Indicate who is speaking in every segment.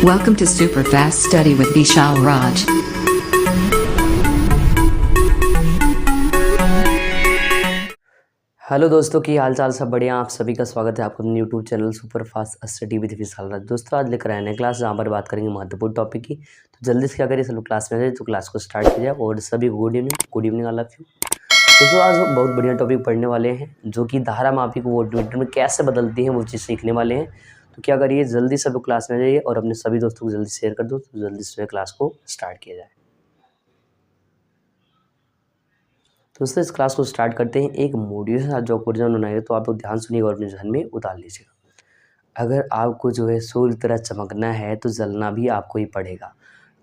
Speaker 1: Welcome to Superfast Study with Vishal Raj.
Speaker 2: Hello दोस्तों की हाल चाल सब बढ़िया। आप सभी का स्वागत है आपको YouTube channel super fast study with Vishal Raj. दोस्तों आज लेकर आए नए क्लास जहाँ पर बात करेंगे महत्वपूर्ण टॉपिक की। तो जल्दी से क्या करिए, सब लोग क्लास में आ जाए तो क्लास को स्टार्ट किया जाए। और सभी good evening all of you. दोस्तों आज हम बहुत बढ़िया टॉपिक पढ़ने वाले हैं जो कि धारा मापी को वोल्टमीटर में कैसे बदलती है वो चीज़ सीखने वाले हैं। तो क्या करिए, जल्दी सब लोग क्लास में आ जाइए और अपने सभी दोस्तों को जल्दी शेयर कर दो तो जल्दी से क्लास को स्टार्ट किया जाए। दोस्तों इस क्लास को स्टार्ट करते हैं। एक मॉड्यूल के साथ जो क्वेश्चन बनाएंगे तो आप लोग ध्यान सुनिएगा और अपने ध्यान में उतार लीजिएगा। अगर आपको जो है सूर्य की तरह चमकना है तो जलना भी आपको ही पड़ेगा।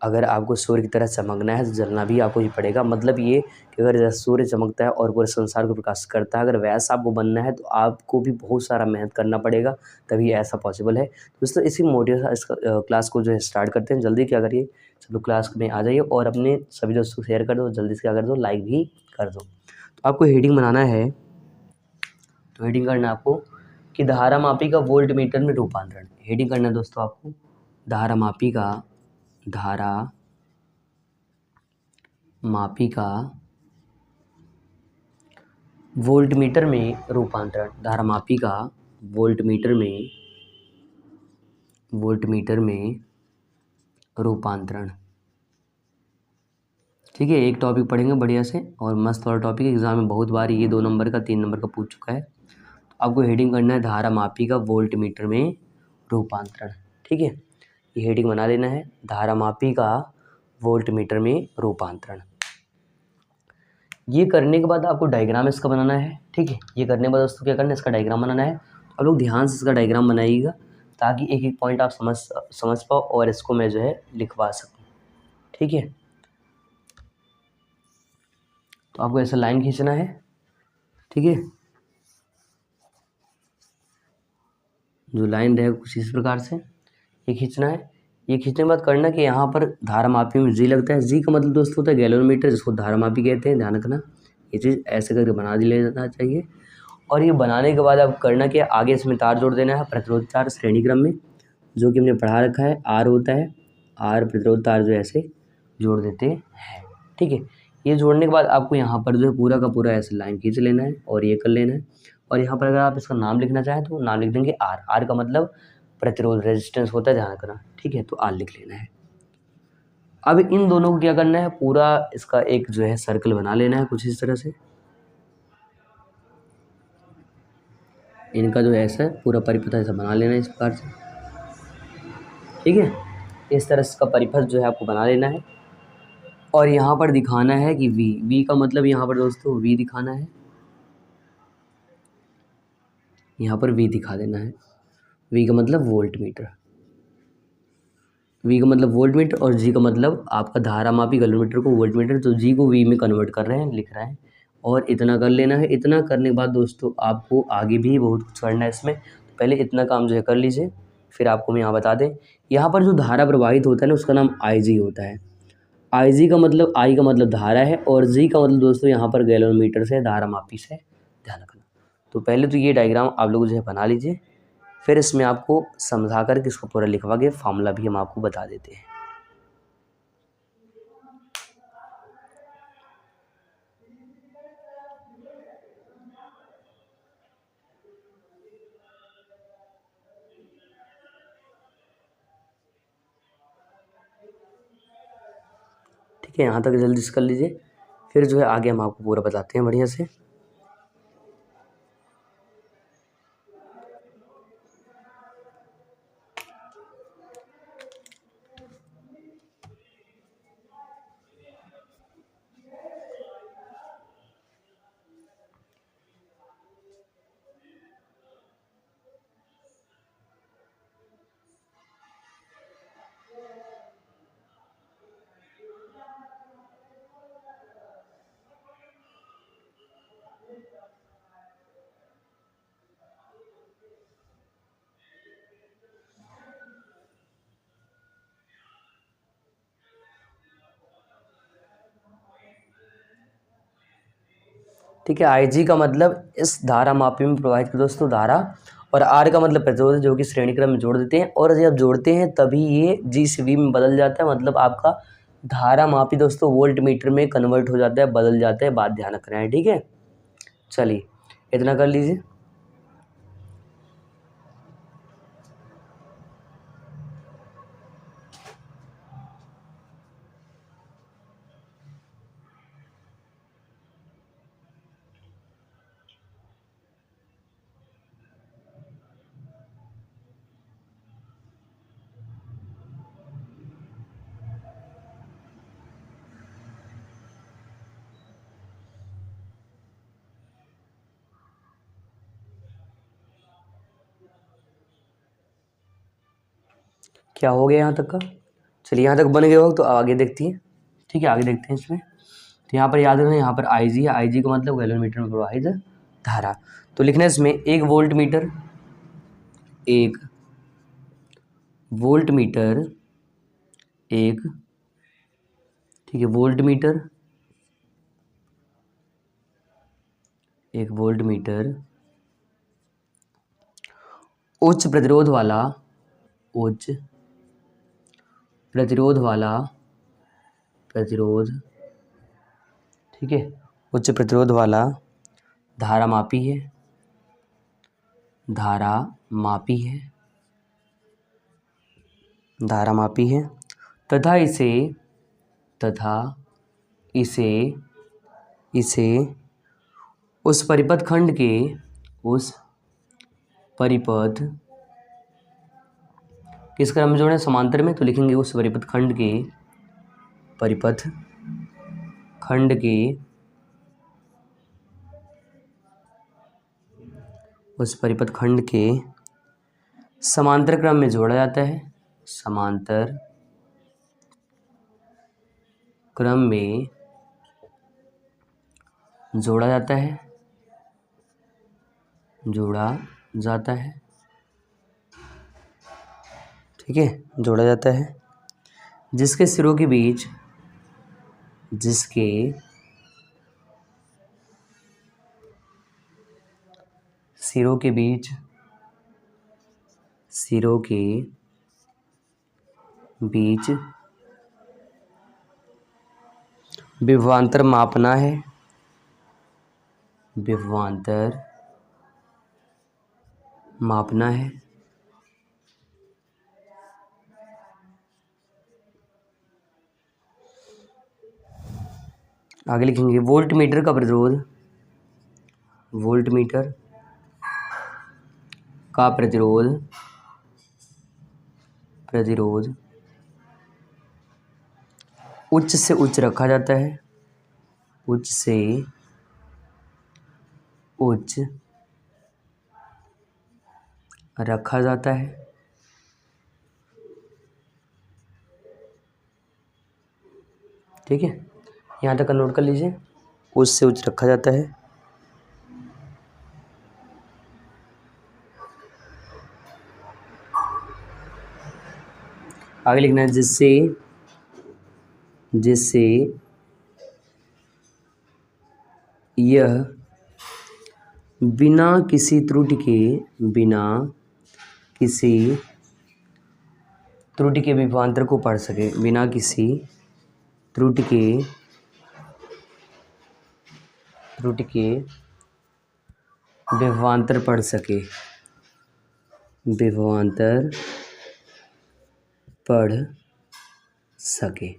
Speaker 2: अगर आपको सूर्य की तरह चमकना है तो जलना भी आपको ही पड़ेगा। मतलब ये कि अगर जैसे सूर्य चमकता है और पूरे संसार को प्रकाश करता है, अगर वैसा आपको बनना है तो आपको भी बहुत सारा मेहनत करना पड़ेगा, तभी ऐसा पॉसिबल है। दोस्तों इसी मॉड्यूल इस क्लास को जो है स्टार्ट करते हैं। जल्दी क्या करिए, सब लोग क्लास में आ जाइए और अपने सभी दोस्तों को शेयर कर दो। जल्दी से क्या कर दो, लाइक भी कर दो। तो आपको हेडिंग बनाना है। तो हेडिंग करना है आपको कि धारा मापी का वोल्ट मीटर में रूपांतरण। हेडिंग करना है दोस्तों आपको धारा मापी का वोल्ट मीटर में रूपांतरण। धारा मापी का वोल्ट मीटर में रूपांतरण। ठीक है, एक टॉपिक पढ़ेंगे बढ़िया से और मस्त वाला टॉपिक। एग्जाम में बहुत बार ये 2 नंबर का 3 नंबर का पूछ चुका है। तो आपको हेडिंग करना है धारा मापी का वोल्ट मीटर में रूपांतरण। ठीक है, ये हेडिंग बना लेना है, धारा मापी का वोल्ट मीटर में रूपांतरण। ये करने के बाद आपको डायग्राम इसका बनाना है। ठीक है, ये करने के बाद दोस्तों क्या करना है, इसका डायग्राम बनाना है। आप लोग ध्यान से इसका डायग्राम बनाइएगा ताकि एक एक पॉइंट आप समझ पाओ और इसको मैं जो है लिखवा सकूँ। ठीक है, तो आपको ऐसा लाइन खींचना है। ठीक है, जो लाइन रहेगा कुछ इस प्रकार से ये खींचना है। ये खींचने के बाद करना कि यहाँ पर धारा मापी में जी लगता है। जी का मतलब दोस्तों होता है गैलोमीटर, जिसको धारा मापी कहते हैं। ध्यान रखना, ये चीज़ ऐसे करके बना लेना चाहिए। और ये बनाने के बाद अब करना कि आगे इसमें तार जोड़ देना है, प्रतिरोध तार श्रेणी क्रम में, जो कि हमने पढ़ा रखा है। आर होता है, आर प्रतिरोध तार जो ऐसे जोड़ देते हैं। ठीक है, ये जोड़ने के बाद आपको यहाँ पर जो है पूरा का पूरा ऐसे लाइन खींच लेना है और ये कर लेना है। और यहाँ पर अगर आप इसका नाम लिखना चाहें तो नाम लिख देंगे आर। आर का मतलब प्रतिरोध, रेजिस्टेंस होता है, ध्यान रखना। ठीक है, तो आर लिख लेना है। अब इन दोनों को क्या करना है, पूरा इसका एक जो है सर्कल बना लेना है कुछ इस तरह से। इनका जो है ऐसा पूरा परिपथ ऐसा बना लेना है इस प्रकार से। ठीक है, इस तरह से इसका परिपथ जो है आपको बना लेना है। और यहाँ पर दिखाना है कि वी का मतलब यहाँ पर दोस्तों वी दिखाना है। यहाँ पर वी दिखा देना है। वी का मतलब वोल्ट मीटर, वी का मतलब वोल्ट मीटर और जी का मतलब आपका धारा मापी गैलोमीटर को वोल्ट मीटर। तो जी को वी में कन्वर्ट कर रहे हैं, लिख रहे हैं। और इतना कर लेना है। इतना करने के बाद दोस्तों आपको आगे भी बहुत कुछ करना है इसमें। तो पहले इतना काम जो है कर लीजिए, फिर आपको मैं यहाँ बता दें। यहाँ पर जो धारा प्रवाहित होता है ना उसका नाम आई जी होता है। आई जी का मतलब, आई का मतलब धारा है और जी का मतलब दोस्तों यहाँ पर गैलोमीटर से, धारा मापी से, ध्यान रखना। तो पहले तो ये डायग्राम आप लोग जो है बना लीजिए, फिर इसमें आपको समझा कर के इसको पूरा लिखवा के फार्मूला भी हम आपको बता देते हैं। ठीक है, यहाँ तक जल्दी से कर लीजिए, फिर जो है आगे हम आपको पूरा बताते हैं बढ़िया से। ठीक है, आई जी का मतलब इस धारा मापी में प्रवाहित की दोस्तों धारा, और आर का मतलब प्रतिरोध है, जो कि श्रेणी क्रम में जोड़ देते हैं, और जब जोड़ते हैं तभी ये जी से वी में बदल जाता है, मतलब आपका धारा मापी दोस्तों वोल्ट मीटर में कन्वर्ट हो जाता है, बदल जाता है, बात ध्यान रखना है, ठीक है। चलिए इतना कर लीजिए। क्या हो गया यहाँ तक का? चलिए यहाँ तक बन गया होगा तो आगे देखती है, ठीक है, आगे देखते हैं इसमें। तो यहाँ पर याद रखना, यहाँ पर आई जी है, आई जी का मतलब गैलोमीटर में प्रवाहित धारा। तो लिखना है इसमें 1 वोल्ट मीटर, 1 वोल्ट मीटर, 1, ठीक है, वोल्ट मीटर, 1 वोल्ट मीटर उच्च प्रतिरोध वाला, उच्च प्रतिरोध वाला, प्रतिरोध, ठीक है, उच्च प्रतिरोध वाला धारा मापी है, धारा मापी है, धारा मापी है, तथा इसे, तथा इसे, इसे उस परिपथ खंड के, उस परिपथ किस क्रम में जोड़े, समांतर में। तो लिखेंगे उस परिपथ खंड के, परिपथ खंड के, उस परिपथ खंड के समांतर क्रम में जोड़ा जाता है, समांतर क्रम में जोड़ा जाता है, जोड़ा जाता है, ठीक है, जोड़ा जाता है, जिसके सिरों के बीच, जिसके सिरों के बीच, सिरों के बीच विभवांतर मापना है, विभवांतर मापना है, आगे लिखेंगे वोल्ट मीटर का प्रतिरोध, वोल्ट मीटर का प्रतिरोध, प्रतिरोध उच्च से उच्च रखा जाता है, उच्च से उच्च रखा जाता है, ठीक है, यहाँ तक नोट कर लीजिए, उच्च से उच्च रखा जाता है। आगे लिखना है जिससे, जिससे यह बिना किसी त्रुटि के, बिना किसी त्रुटि के विभवांतर को पढ़ सके, बिना किसी त्रुटि के, त्रुटि के विभवांतर पढ़ सके, विभवांतर पढ़ सके,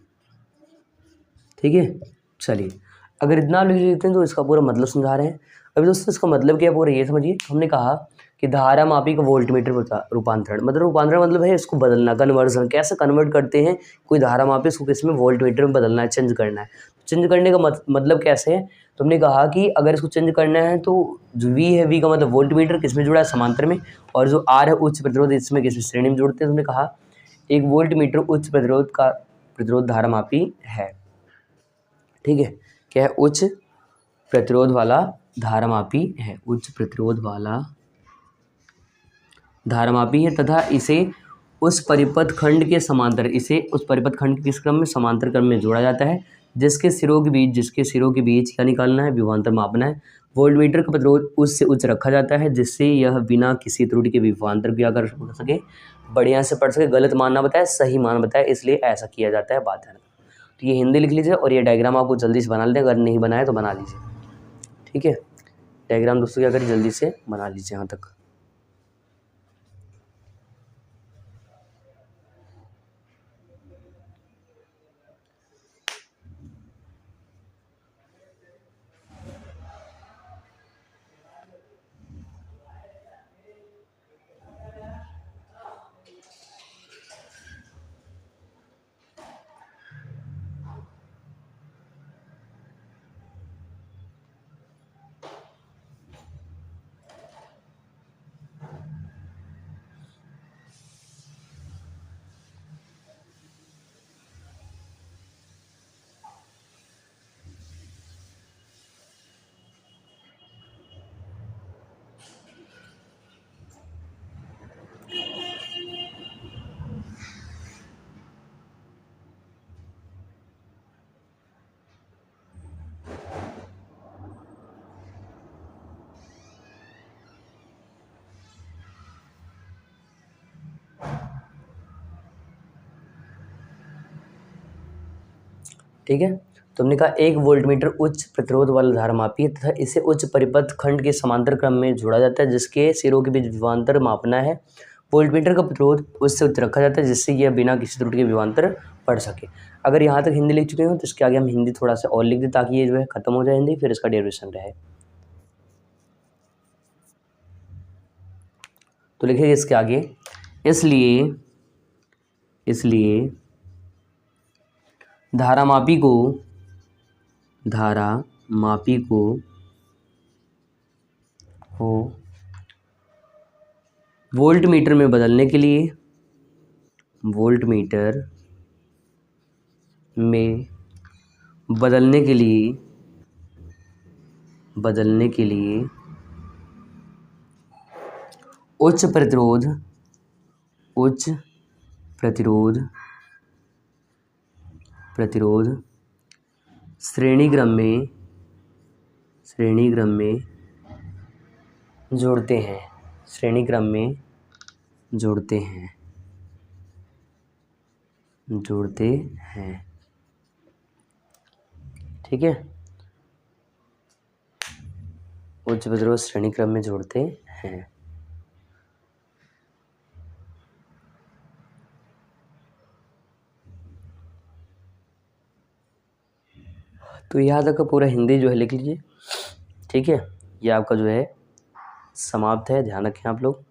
Speaker 2: ठीक है। चलिए अगर इतना आप लिख लेते हैं तो इसका पूरा मतलब समझा रहे हैं। अभी दोस्तों इसका मतलब क्या है पूरा ये समझिए। हमने कहा कि धारा मापी का वोल्टमीटर रूपांतरण, मतलब रूपांतरण मतलब है इसको बदलना, कन्वर्जन। कैसे कन्वर्ट करते हैं कोई धारा मापी, इसको किस में, वोल्टमीटर में बदलना है, चेंज करना है। चेंज करने का मतलब कैसे है, तो हमने कहा कि अगर इसको चेंज करना है तो जो वी है, वी का मतलब वोल्टमीटर किस में जुड़ा है, समांतर में, और जो आर है उच्च प्रतिरोध, इसमें किस श्रेणी में जोड़ते हैं। तो हमने कहा एक वोल्टमीटर उच्च प्रतिरोध का प्रतिरोध धारा मापी है, ठीक है, क्या है, उच्च प्रतिरोध वाला धारा मापी है, उच्च प्रतिरोध वाला धारा मापी है, तथा इसे उस परिपथ खंड के समांतर, इसे उस परिपथ खंड के किस क्रम में, समांतर क्रम में जोड़ा जाता है, जिसके सिरों के बीच, जिसके सिरों के बीच क्या निकालना है, विभवांतर मापना है। वोल्टमीटर का प्रतिरोध उच्च से उच्च रखा जाता है जिससे यह बिना किसी त्रुटि के विभवांतर की अगर हो सके बढ़िया से पढ़ सके, गलत मान ना बताए, सही मान बताए, इसलिए ऐसा किया जाता है, बात है। तो ये हिंदी लिख लीजिए और ये डायग्राम आपको जल्दी से बना लेते हैं, अगर नहीं बनाए तो बना लीजिए, ठीक है। डायग्राम दोस्तों क्या करिए, जल्दी से बना लीजिए यहाँ तक। ठीक है, तो हमने कहा एक वोल्टमीटर उच्च प्रतिरोध वाला धारमापी है तथा इसे उच्च परिपथ खंड के समांतर क्रम में जोड़ा जाता है जिसके सिरों के बीच विभवांतर मापना है। वोल्टमीटर का प्रतिरोध उच्च से उच्च रखा जाता है जिससे यह बिना किसी त्रुटि के विभवांतर पढ़ सके। अगर यहाँ तक हिंदी लिख चुके हो तो इसके आगे हम हिंदी थोड़ा सा और लिख दें ताकि ये जो है खत्म हो जाए हिंदी, फिर इसका डेरिवेशन रहे। तो लिखिए इसके आगे, इसलिए धारामापी को वोल्टमीटर में बदलने के लिए उच्च प्रतिरोध श्रेणी क्रम में जोड़ते हैं, ठीक है। उच्च प्रतिरोध श्रेणी क्रम में जोड़ते हैं। तो यहाँ तक का पूरा हिंदी जो है लिख लीजिए, ठीक है। ये आपका जो है समाप्त है, ध्यान रखें आप लोग।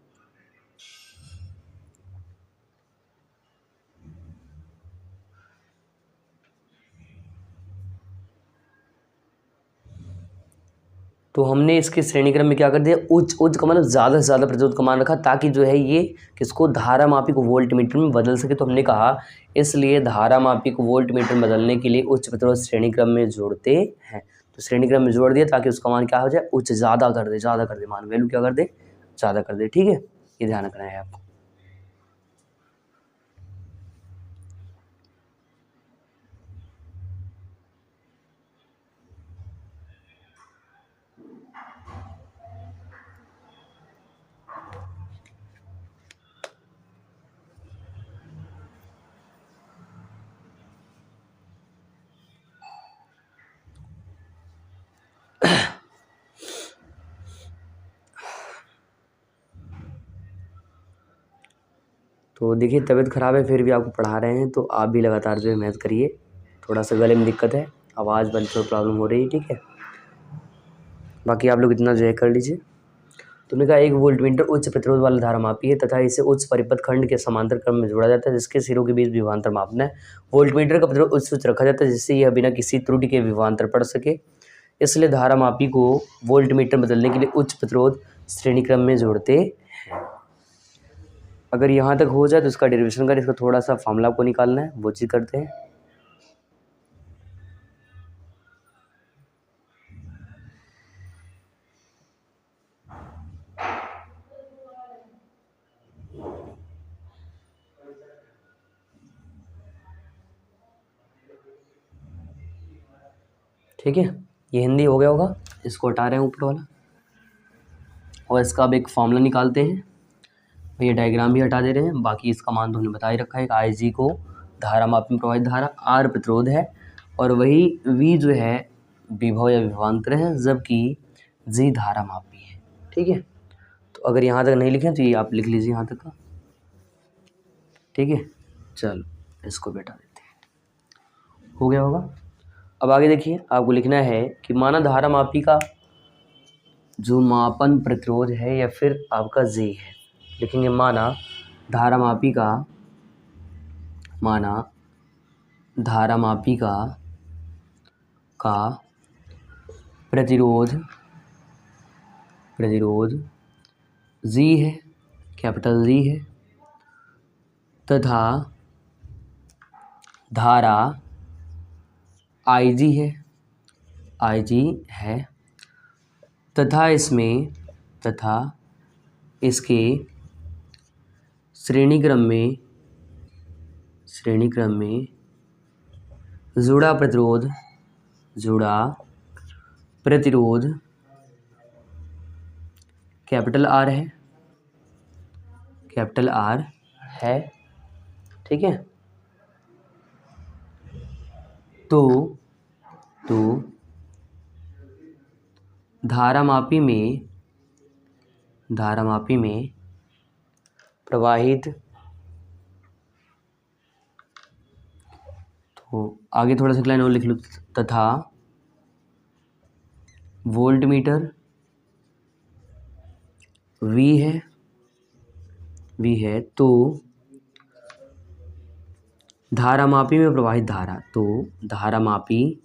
Speaker 2: तो हमने इसके श्रेणी क्रम में क्या कर दिया, उच्च का मतलब ज़्यादा से ज़्यादा प्रतिरोध का मान रखा ताकि जो है ये किसको, धारामापी को वोल्टमीटर में बदल सके। तो हमने कहा इसलिए धारामापी को वोल्टमीटर में बदलने के लिए उच्च प्रतिरोध श्रेणी क्रम में जोड़ते हैं। तो श्रेणी क्रम में जोड़ दिया ताकि उसका मान क्या हो जाए, उच्च, ज़्यादा कर दे मान, वैल्यू क्या कर दे, ज़्यादा कर दे, ठीक है। ये ध्यान रखना है आपको। तो देखिए तबीयत ख़राब है फिर भी आपको पढ़ा रहे हैं, तो आप भी लगातार जो है मेहनत करिए। थोड़ा सा गले में दिक्कत है, आवाज़ बंद थोड़ा प्रॉब्लम हो रही है, ठीक है। बाकी आप लोग इतना जो है कर लीजिए। तुमने कहा एक वोल्टमीटर उच्च प्रतिरोध वाला धारामापी है तथा इसे उच्च परिपथ खंड के समांतर क्रम में जोड़ा जाता है जिसके सिरों के बीच विभवांतर मापना है। वोल्टमीटर का प्रतिरोध उच्च से उच्च रखा जाता है जिससे यह बिना किसी त्रुटि के विभवांतर पढ़ सके। इसलिए धारामापी को वोल्टमीटर बदलने के लिए उच्च प्रतिरोध श्रेणी क्रम में जोड़ते हैं। अगर यहाँ तक हो जाए तो इसका डेरिवेशन कर, इसका थोड़ा सा फॉर्मूला आपको निकालना है, वो चीज़ करते हैं। ठीक है, ये हिंदी हो गया होगा। इसको हटा रहे हैं ऊपर वाला, और इसका अब एक फॉर्मूला निकालते हैं। ये डायग्राम भी हटा दे रहे हैं, बाकी इसका मान तो हमने बता ही रखा है। आई जी को धारा मापी में प्रवाहित धारा, आर प्रतिरोध है, और वही वी जो है विभव या विभवांतर है, जबकि जी धारा मापी है। ठीक है, तो अगर यहाँ तक नहीं लिखें तो ये आप लिख लीजिए यहाँ तक का। ठीक है, चलो इसको बेटा देते हैं, हो गया होगा। अब आगे देखिए, आपको लिखना है कि माना धारा मापी का जो मापन प्रतिरोध है या फिर आपका जी है, लिखेंगे माना धारा मापी का, माना धारा मापी का प्रतिरोध जी है, कैपिटल जी है, तथा धारा आई जी है, तथा इसके श्रेणी क्रम में जुड़ा प्रतिरोध कैपिटल आर है। ठीक है, तो धारा मापी में प्रवाहित, तो आगे थोड़ा सा लाइन और लिख लो, तथा वोल्टमीटर वी है, तो धारा मापी में प्रवाहित धारा, तो धारा मापी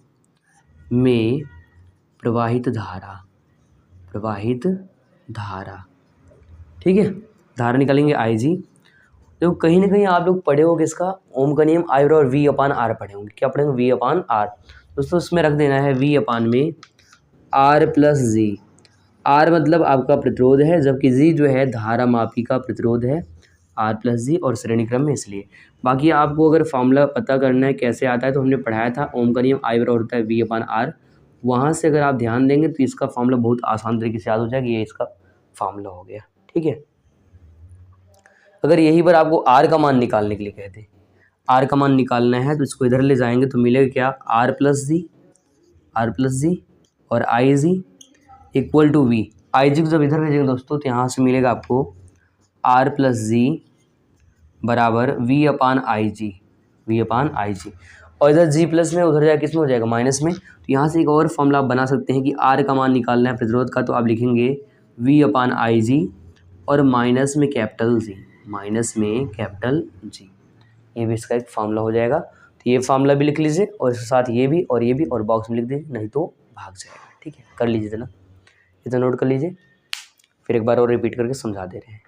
Speaker 2: में प्रवाहित धारा। ठीक है, धारा निकालेंगे आई जी। देखो कहीं ना कहीं आप लोग पढ़े होंगे इसका ओम का नियम, आई और वी अपान आर पढ़े होंगे। क्या पढ़े होंगे? V upon R. दोस्तों उसमें रख देना है वी अपान में आर प्लस जी। आर मतलब आपका प्रतिरोध है, जबकि जी जो है धारा मापी का प्रतिरोध है, आर प्लस जी, और श्रेणी क्रम में इसलिए। बाकी आपको अगर फॉर्मूला पता करना है कैसे आता है तो हमने पढ़ाया था, ओम का नियम आई बराबर होता है वी अपान आर। वहाँ से अगर आप ध्यान देंगे तो इसका फॉर्मूला बहुत आसान तरीके से याद हो जाएगा। ये इसका फॉर्मूला हो गया। ठीक है, अगर यही बार आपको आर का मान निकालने के लिए कहते, आर का मान निकालना है तो इसको इधर ले जाएंगे तो मिलेगा क्या, आर प्लस जी और आई जी इक्वल टू वी। आई जी को जब इधर भेजेंगे दोस्तों तो यहाँ से मिलेगा आपको आर प्लस जी बराबर वी अपान आई जी, और इधर जी प्लस में उधर जाए किस में हो जाएगा, माइनस में। तो यहाँ से एक और फॉर्मूला आप बना सकते हैं कि आर का मान निकालना है प्रतिरोध का, तो आप लिखेंगे वी अपान आई जी और माइनस में कैपिटल जी। ये भी इसका एक फार्मूला हो जाएगा। तो ये फार्मूला भी लिख लीजिए और इसके साथ ये भी और बॉक्स में लिख दीजिए, नहीं तो भाग जाएगा। ठीक है, कर लीजिए इतना, नोट कर लीजिए, फिर एक बार और रिपीट करके समझा दे रहे हैं।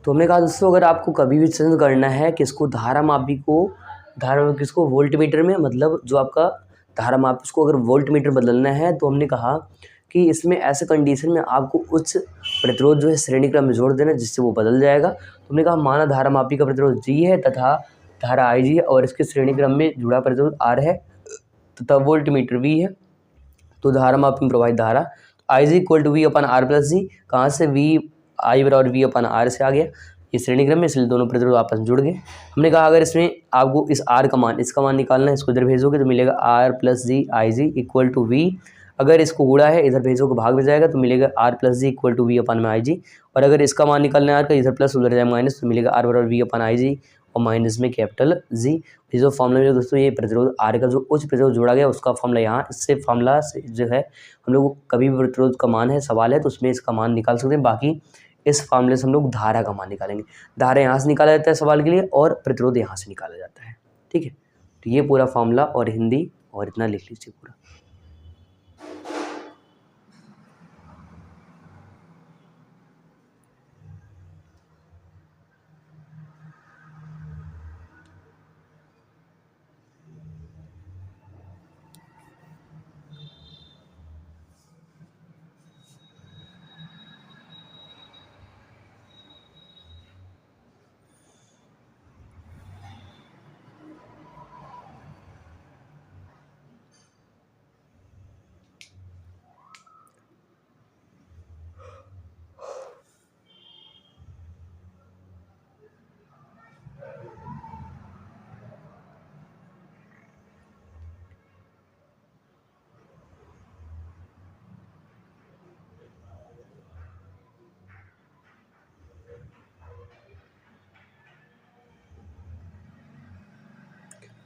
Speaker 2: तो हमने कहा दोस्तों अगर आपको कभी भी चेंज करना है किसको, धारा मापी को वोल्टमीटर में, मतलब जो आपका धारा मापी उसको अगर वोल्टमीटर बदलना है, तो हमने कहा कि इसमें ऐसे कंडीशन में आपको उच्च प्रतिरोध जो है श्रेणी क्रम में जोड़ देना, जिससे वो बदल जाएगा। तो हमने कहा माना धारा मापी का प्रतिरोध जी है तथा धारा आई जी है और इसके श्रेणी क्रम में जुड़ा प्रतिरोध आर है तथा वोल्टमीटर वी है, तो धारा मापी में प्रवाहित धारा I G equal to V upon R plus G. कहाँ से, वी आई बराबर वी अपन आर से आ गया, ये श्रेणी क्रम में, इसलिए दोनों प्रतिरोध आपस में जुड़ गए। हमने कहा अगर इसमें आपको इस आर का मान, इसका मान निकालना है, इसको इधर भेजोगे तो मिलेगा R plus G I G equal to V. अगर इसको गुणा है इधर भेजोगे भाग में जाएगा तो मिलेगा R plus G equal to V upon में आई जी। और अगर इसका मान निकालना है आर का, इधर प्लस उधर जाए माइनस, तो मिलेगा आर बराबर वी अपन आई जी और माइनस में कैपिटल जी। ये जो फॉर्मूला में दोस्तों ये प्रतिरोध आर का जो उच्च प्रतिरोध जोड़ा गया उसका फॉर्मूला यहाँ, इससे फॉर्मूला से जो है हम लोग कभी भी प्रतिरोध का मान है सवाल है तो उसमें इसका मान निकाल सकते हैं। बाकी इस फॉर्मूले से हम लोग धारा का मान निकालेंगे। धारा यहाँ से निकाला जाता है सवाल के लिए और प्रतिरोध यहाँ से निकाला जाता है। ठीक है, तो ये पूरा फॉर्मूला और हिंदी और इतना लिख लीजिए पूरा।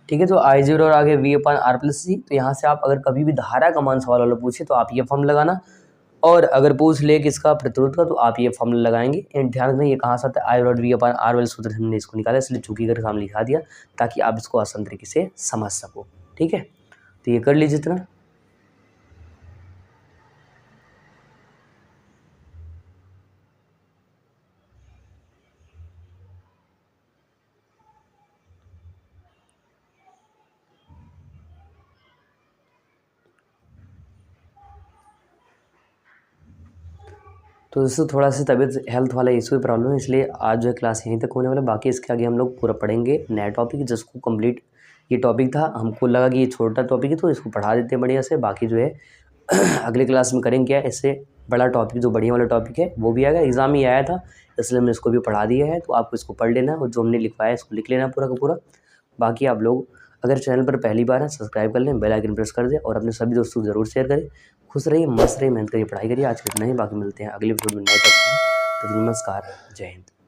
Speaker 2: ठीक है। तो I0 और आगे V/R+C। तो यहाँ से आप अगर कभी भी धारा का मान सवाल वाला पूछे तो आप ये फॉर्मूला लगाना, और अगर पूछ ले किसका प्रतिरोध का तो आप ये फॉर्मूला लगाएंगे। एंड ध्यान रखना ये कहाँ से आता है, I0 V/R वाले सूत्र हमने इसको निकाला, इसलिए चूंकि कर सामने लिखा दिया ताकि आप इसको आसान तरीके से समझ सको। ठीक है, तो ये कर लीजिए इतना। तो दोस्तों थोड़ा सा तबीयत हेल्थ वाला इशू की प्रॉब्लम है, इसलिए आज जो है क्लास यहीं तक होने वाला। बाकी इसके आगे हम लोग पूरा पढ़ेंगे नया टॉपिक, जिसको कंप्लीट ये टॉपिक था, हमको लगा कि ये छोटा टॉपिक है तो इसको पढ़ा देते हैं बढ़िया से। बाकी जो है अगले क्लास में करेंगे क्या, इससे बड़ा टॉपिक जो बढ़िया वाला टॉपिक है वो भी आएगा, एग्जाम ही आया था इसलिए हमने इसको भी पढ़ा दिया है। तो आपको इसको पढ़ लेना और जो हमने लिखवाया इसको लिख लेना पूरा का पूरा। बाकी आप लोग अगर चैनल पर पहली बार है सब्सक्राइब कर लें, बेल आइकन प्रेस कर दें और अपने सभी दोस्तों को जरूर शेयर करें। खुश रहिए, मस्त रहिए, मेहनत करिए, पढ़ाई करिए। आज के इतना ही, बाकी मिलते हैं अगले वीडियो में नए टॉपिक में। तो नमस्कार, जय हिंद।